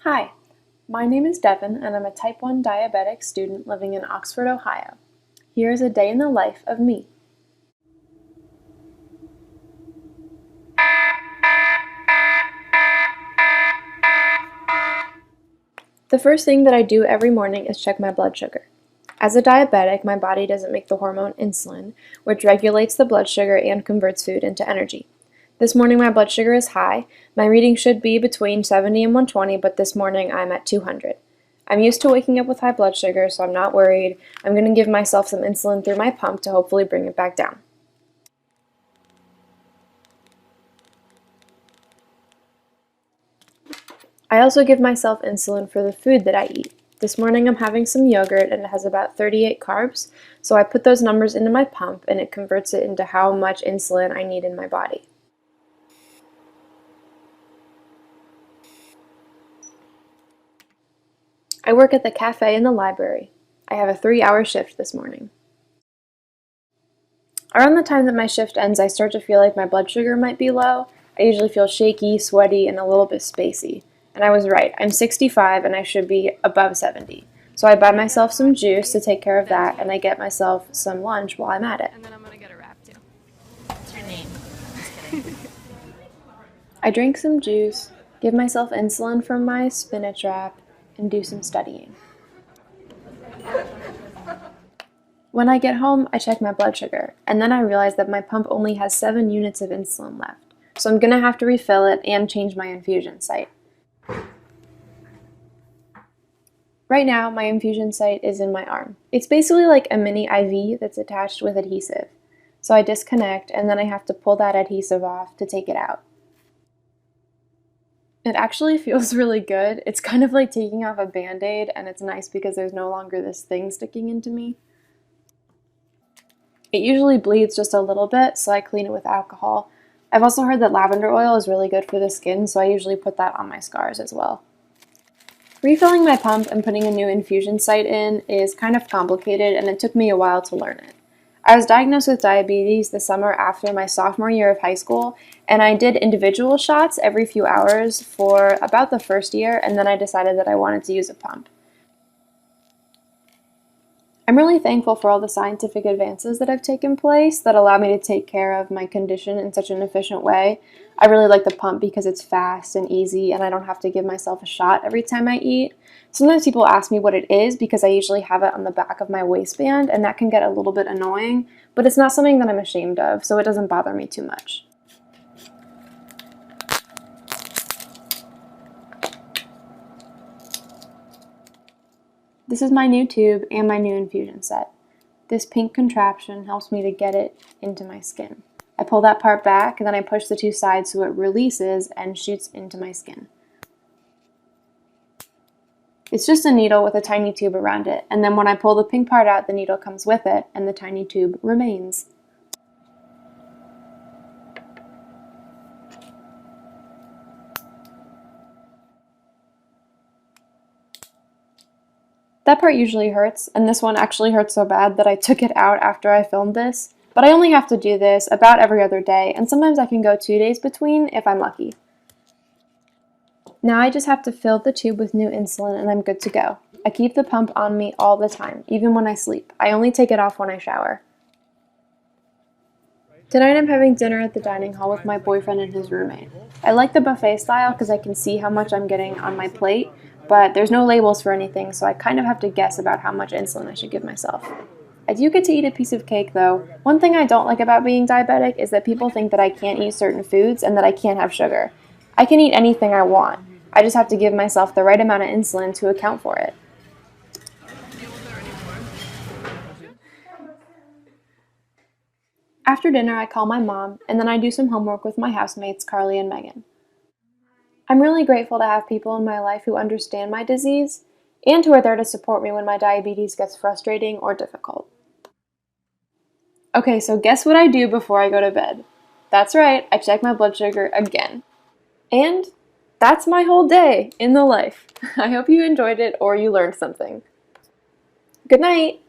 Hi, my name is Devin and I'm a type 1 diabetic student living in Oxford, Ohio. Here is a day in the life of me. The first thing that I do every morning is check my blood sugar. As a diabetic, my body doesn't make the hormone insulin, which regulates the blood sugar and converts food into energy. This morning my blood sugar is high. My reading should be between 70 and 120, but this morning I'm at 200. I'm used to waking up with high blood sugar, so I'm not worried. I'm going to give myself some insulin through my pump to hopefully bring it back down. I also give myself insulin for the food that I eat. This morning I'm having some yogurt and it has about 38 carbs, so I put those numbers into my pump and it converts it into how much insulin I need in my body. I work at the cafe in the library. I have a 3-hour shift this morning. Around the time that my shift ends, I start to feel like my blood sugar might be low. I usually feel shaky, sweaty, and a little bit spacey. And I was right, I'm 65 and I should be above 70. So I buy myself some juice to take care of that, and I get myself some lunch while I'm at it. And then I'm gonna get a wrap too. What's your name? Just kidding. I drink some juice, give myself insulin from my spinach wrap, and do some studying. When I get home, I check my blood sugar, and then I realize that my pump only has 7 units of insulin left. So I'm gonna have to refill it and change my infusion site. Right now, my infusion site is in my arm. It's basically like a mini IV that's attached with adhesive. So I disconnect, and then I have to pull that adhesive off to take it out. It actually feels really good. It's kind of like taking off a Band-Aid, and it's nice because there's no longer this thing sticking into me. It usually bleeds just a little bit, so I clean it with alcohol. I've also heard that lavender oil is really good for the skin, so I usually put that on my scars as well. Refilling my pump and putting a new infusion site in is kind of complicated, and it took me a while to learn it. I was diagnosed with diabetes the summer after my sophomore year of high school, and I did individual shots every few hours for about the first year, and then I decided that I wanted to use a pump. I'm really thankful for all the scientific advances that have taken place that allow me to take care of my condition in such an efficient way. I really like the pump because it's fast and easy and I don't have to give myself a shot every time I eat. Sometimes people ask me what it is because I usually have it on the back of my waistband, and that can get a little bit annoying, but it's not something that I'm ashamed of, so it doesn't bother me too much. This is my new tube and my new infusion set. This pink contraption helps me to get it into my skin. I pull that part back and then I push the two sides so it releases and shoots into my skin. It's just a needle with a tiny tube around it, and then when I pull the pink part out, the needle comes with it and the tiny tube remains. That part usually hurts, and this one actually hurts so bad that I took it out after I filmed this, but I only have to do this about every other day, and sometimes I can go 2 days between if I'm lucky. Now I just have to fill the tube with new insulin and I'm good to go. I keep the pump on me all the time, even when I sleep. I only take it off when I shower. Tonight I'm having dinner at the dining hall with my boyfriend and his roommate. I like the buffet style because I can see how much I'm getting on my plate, but there's no labels for anything, so I kind of have to guess about how much insulin I should give myself. I do get to eat a piece of cake though. One thing I don't like about being diabetic is that people think that I can't eat certain foods and that I can't have sugar. I can eat anything I want. I just have to give myself the right amount of insulin to account for it. After dinner, I call my mom, and then I do some homework with my housemates, Carly and Megan. I'm really grateful to have people in my life who understand my disease and who are there to support me when my diabetes gets frustrating or difficult. Okay, so guess what I do before I go to bed? That's right, I check my blood sugar again. And that's my whole day in the life. I hope you enjoyed it or you learned something. Good night!